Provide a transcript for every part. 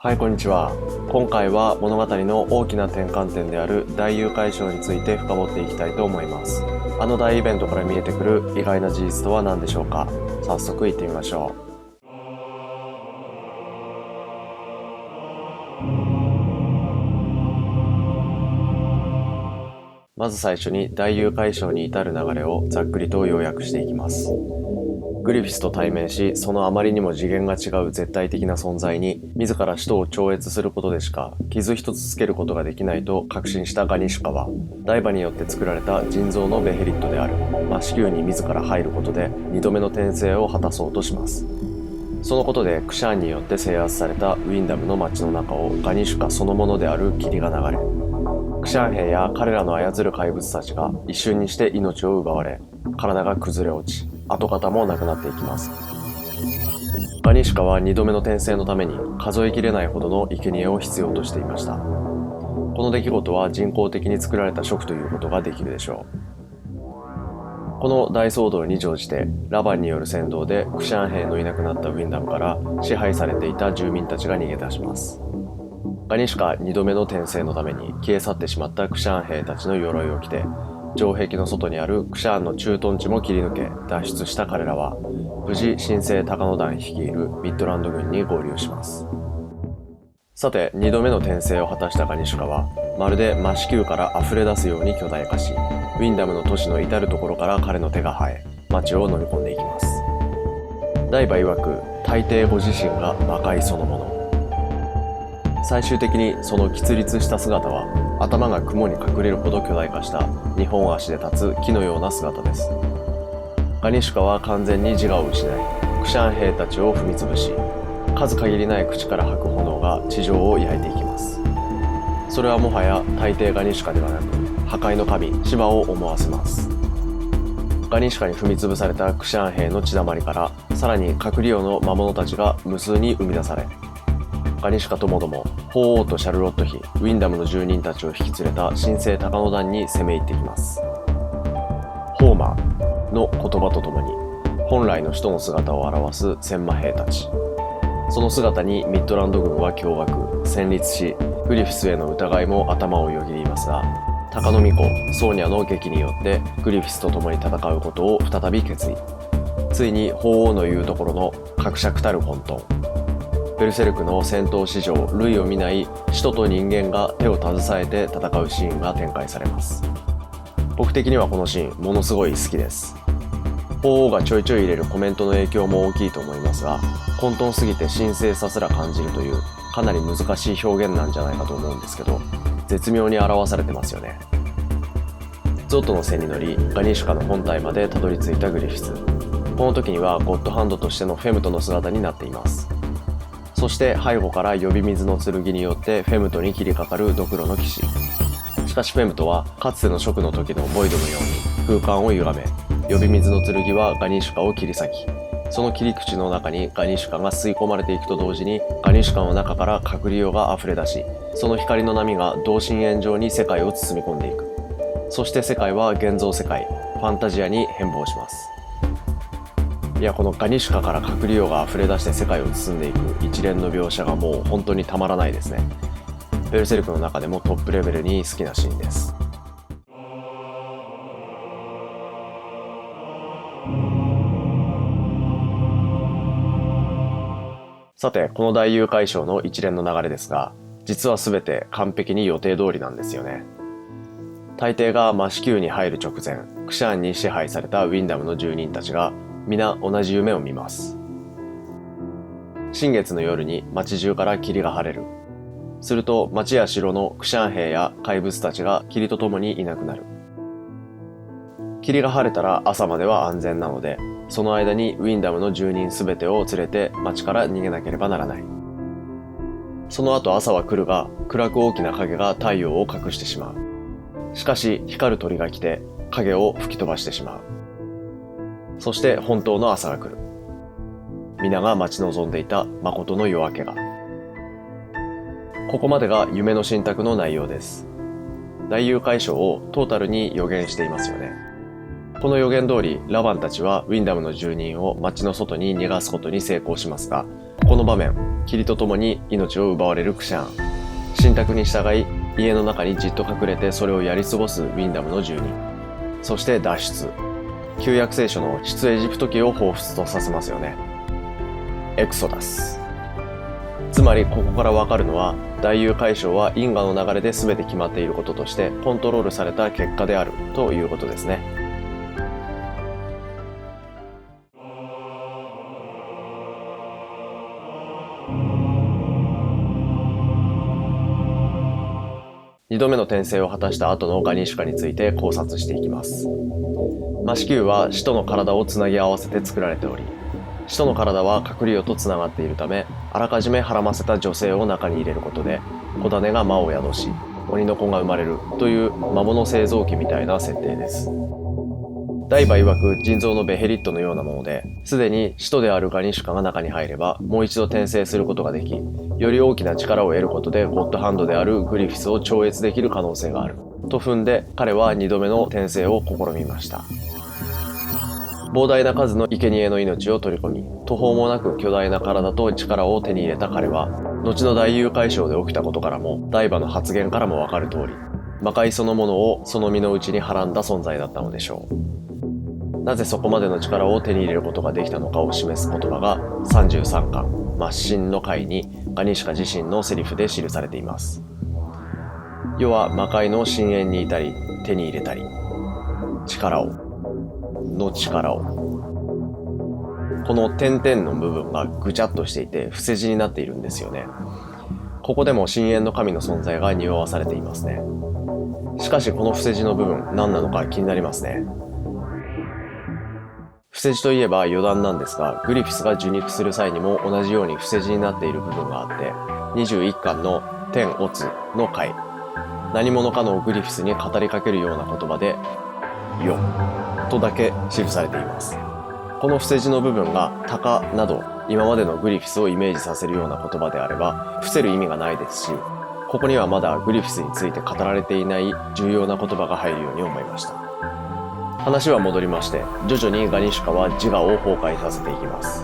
はい、こんにちは。今回は物語の大きな転換点である大誘拐賞について深掘っていきたいと思います。あの大イベントから見えてくる意外な事実とは何でしょうか。早速行ってみましょう。まず最初に大誘拐賞に至る流れをざっくりと要約していきます。グリフィスと対面し、そのあまりにも次元が違う絶対的な存在に、自ら使徒を超越することでしか傷一つつけることができないと確信したガニシュカは、ダイバによって作られた人造のベヘリットであるマシキューに自ら入ることで2度目の転生を果たそうとします。そのことでクシャーンによって制圧されたウィンダムの街の中をガニシュカそのものである霧が流れ、クシャーン兵や彼らの操る怪物たちが一瞬にして命を奪われ、体が崩れ落ち、跡形もなくなっていきます。ガニシュカは2度目の転生のために数えきれないほどの生贄を必要としていました。この出来事は人工的に作られた食ということができるでしょう。この大騒動に乗じてラバンによる扇動でクシャーン兵のいなくなったウィンダムから支配されていた住民たちが逃げ出します。ガニシュカ2度目の転生のために消え去ってしまったクシャーン兵たちの鎧を着て、城壁の外にあるクシャーンの駐屯地も切り抜け脱出した彼らは、無事新生高野団率いるミッドランド軍に合流します。さて、2度目の転生を果たしたガニシュカは、まるで魔子宮から溢れ出すように巨大化し、ウィンダムの都市の至るところから彼の手が生え、街を飲み込んでいきます。ダイバ曰く、大抵ご自身が魔界そのもの。最終的にその喫立した姿は、頭が雲に隠れるほど巨大化した2本足で立つ木のような姿です。ガニシュカは完全に自我を失い、クシャーン兵たちを踏み潰し、数限りない口から吐く炎が地上を焼いていきます。それはもはや大抵ガニシュカではなく、破壊の神シバを思わせます。ガニシュカに踏み潰されたクシャーン兵の血だまりから、さらにカクリオの魔物たちが無数に生み出され、ガニシュカともども法王とシャルロット妃、ウィンダムの住人たちを引き連れた神聖高野団に攻め入ってきます。ホーマーの言葉とともに本来の使徒の姿を表す戦魔兵たち、その姿にミッドランド軍は驚愕戦慄し、グリフィスへの疑いも頭をよぎりますが、鷹の巫女ソーニャの劇によってグリフィスと共に戦うことを再び決意。ついに法王の言うところの格尺たる混沌、ベルセルクの戦闘史上類を見ない使徒と人間が手を携えて戦うシーンが展開されます。僕的にはこのシーンものすごい好きです。法王がちょいちょい入れるコメントの影響も大きいと思いますが、混沌すぎて神聖さすら感じるというかなり難しい表現なんじゃないかと思うんですけど、絶妙に表されてますよね。ゾットの背に乗りガニシュカの本体までたどり着いたグリフィス、この時にはゴッドハンドとしてのフェムトの姿になっています。そして背後から呼び水の剣によってフェムトに切りかかるドクロの騎士。しかしフェムトはかつてのショクの時のボイドのように空間を歪め、呼び水の剣はガニシュカを切り裂き、その切り口の中にガニシュカが吸い込まれていくと同時に、ガニシュカの中からカクリオが溢れ出し、その光の波が同心円状に世界を包み込んでいく。そして世界は現像世界ファンタジアに変貌します。いや、このガニシュカからカクリオが溢れ出して世界を包んでいく一連の描写がもう本当にたまらないですね。ベルセルクの中でもトップレベルに好きなシーンです。さて、この大誘拐賞の一連の流れですが、実は全て完璧に予定通りなんですよね。大抵が魔子宮に入る直前、クシャーンに支配されたウィンダムの住人たちが皆同じ夢を見ます。新月の夜に街中から霧が晴れる。すると街や城のクシャーン兵や怪物たちが霧とともにいなくなる。霧が晴れたら朝までは安全なので、その間にウィンダムの住人すべてを連れて街から逃げなければならない。その後朝は来るが、暗く大きな影が太陽を隠してしまう。しかし光る鳥が来て影を吹き飛ばしてしまう。そして本当の朝が来る。皆が待ち望んでいた誠の夜明けが。ここまでが夢の信託の内容です。大誘拐賞をトータルに予言していますよね。この予言通り、ラバンたちはウィンダムの住人を町の外に逃がすことに成功しますが、この場面、霧と共に命を奪われるクシャーン。神託に従い、家の中にじっと隠れてそれをやり過ごすウィンダムの住人。そして脱出。旧約聖書の出エジプト記を彷彿とさせますよね。エクソダス。つまりここからわかるのは、大遊海象は因果の流れで全て決まっていることとしてコントロールされた結果であるということですね。2度目の転生を果たした後のガニシュカについて考察していきます。魔子球は使徒の体をつなぎ合わせて作られており、使徒の体は隠れよとつながっているため、あらかじめはらませた女性を中に入れることで、子種が魔を宿し、鬼の子が生まれるという魔物製造機みたいな設定です。ダイバ曰く腎臓のベヘリットのようなもので、すでに使徒であるガニシュカが中に入れば、もう一度転生することができ、より大きな力を得ることでゴッドハンドであるグリフィスを超越できる可能性がある。と踏んで、彼は2度目の転生を試みました。膨大な数の生贄の命を取り込み、途方もなく巨大な体と力を手に入れた彼は、後の大遊海象で起きたことからも、ダイバの発言からもわかる通り、魔界そのものをその身の内にはらんだ存在だったのでしょう。なぜそこまでの力を手に入れることができたのかを示す言葉が33巻末神の回にガニシュカ自身のセリフで記されています。世は魔界の深淵にいたり手に入れたり力をこの点々の部分がぐちゃっとしていて伏せ字になっているんですよね。ここでも深淵の神の存在が匂わされていますね。しかしこの伏せ字の部分何なのか気になりますね。伏せ字といえば余談なんですが、グリフィスが受肉する際にも同じように伏せ字になっている部分があって、21巻の天オツの回、何者かのグリフィスに語りかけるような言葉で、よとだけ記されています。この伏せ字の部分が鷹など今までのグリフィスをイメージさせるような言葉であれば伏せる意味がないですし、ここにはまだグリフィスについて語られていない重要な言葉が入るように思いました。話は戻りまして、徐々にガニシュカは自我を崩壊させていきます。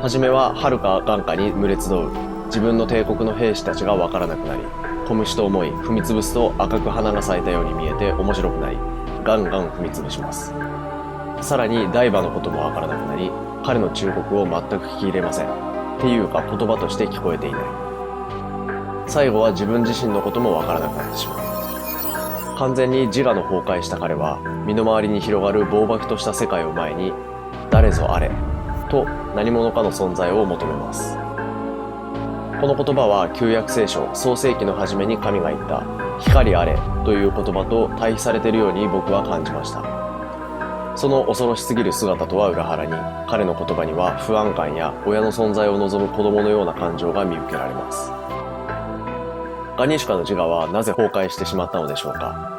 はじめは遥か眼下に群れ集う自分の帝国の兵士たちがわからなくなり、小虫と思い踏み潰すと赤く花が咲いたように見えて面白くなり、ガンガン踏み潰します。さらにダイバのこともわからなくなり、彼の忠告を全く聞き入れません。っていうか言葉として聞こえていない。最後は自分自身のこともわからなくなってしまう。完全に自我の崩壊した彼は、身の回りに広がる暴漠とした世界を前に、誰ぞあれと何者かの存在を求めます。この言葉は旧約聖書創世記の初めに神が言った光あれという言葉と対比されているように僕は感じました。その恐ろしすぎる姿とは裏腹に、彼の言葉には不安感や親の存在を望む子供のような感情が見受けられます。ガニシュカの自我はなぜ崩壊してしまったのでしょうか。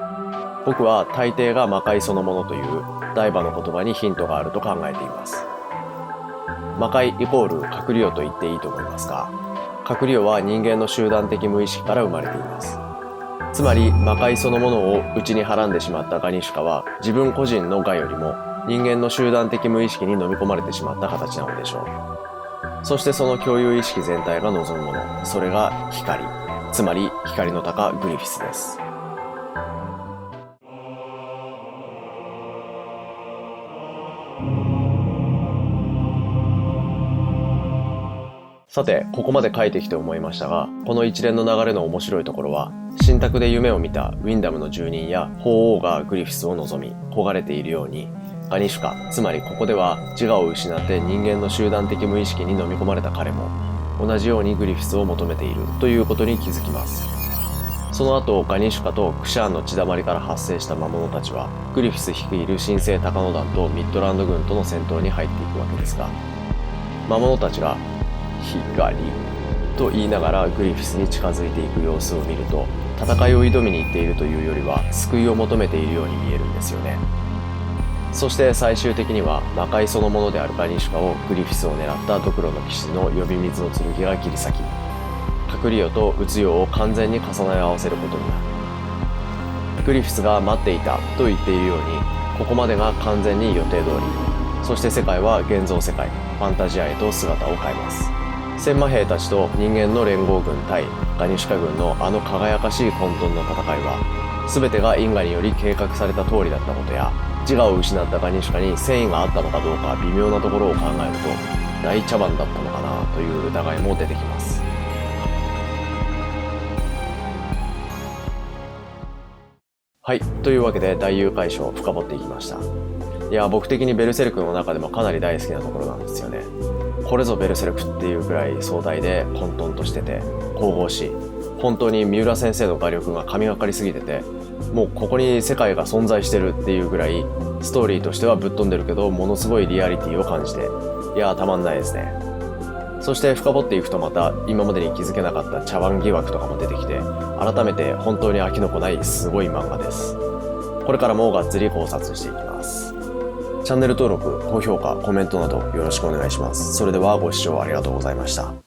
僕は大抵が魔界そのものというダイバの言葉にヒントがあると考えています。魔界イコール隠れよと言っていいと思いますが、隠れよは人間の集団的無意識から生まれています。つまり魔界そのものを内にはらんでしまったガニシュカは、自分個人の我よりも人間の集団的無意識に飲み込まれてしまった形なのでしょう。そしてその共有意識全体が望むもの、それが光、つまり光の鷹グリフィスです。さて、ここまで書いてきて思いましたが、この一連の流れの面白いところは、神託で夢を見たウィンダムの住人や法王がグリフィスを望み、焦がれているように、ガニシュカ、つまりここでは自我を失って人間の集団的無意識に飲み込まれた彼も、同じようにグリフィスを求めているということに気づきます。その後、ガニシュカとクシャーンの血だまりから発生した魔物たちは、グリフィス率いる神聖鷹野団とミッドランド軍との戦闘に入っていくわけですが、魔物たちが光と言いながらグリフィスに近づいていく様子を見ると、戦いを挑みに行っているというよりは救いを求めているように見えるんですよね。そして最終的には魔界そのものであるガニシュカをグリフィスを狙ったドクロの騎士の呼び水の剣が切り裂き、隠れよと撃つよを完全に重ね合わせることになる。グリフィスが待っていたと言っているように、ここまでが完全に予定通り。そして世界は現像世界、ファンタジアへと姿を変えます。千魔兵たちと人間の連合軍対ガニシュカ軍のあの輝かしい混沌の戦いは、全てが因果により計画された通りだったことや、自我を失ったガニシュカに戦意があったのかどうか微妙なところを考えると、大茶番だったのかなという疑いも出てきます。はい、というわけで大誘拐書を深掘っていきました。いや、僕的にベルセルクの中でもかなり大好きなところなんですよね。これぞベルセルクっていうくらい壮大で混沌としてて神々しい。本当に三浦先生の画力が神がかりすぎてて、もうここに世界が存在してるっていうぐらいストーリーとしてはぶっ飛んでるけど、ものすごいリアリティを感じて、いやーたまんないですね。そして深掘っていくとまた今までに気づけなかった茶番疑惑とかも出てきて、改めて本当に飽きのこないすごい漫画です。これからもがっつり考察していきます。チャンネル登録、高評価、コメントなどよろしくお願いします。それではご視聴ありがとうございました。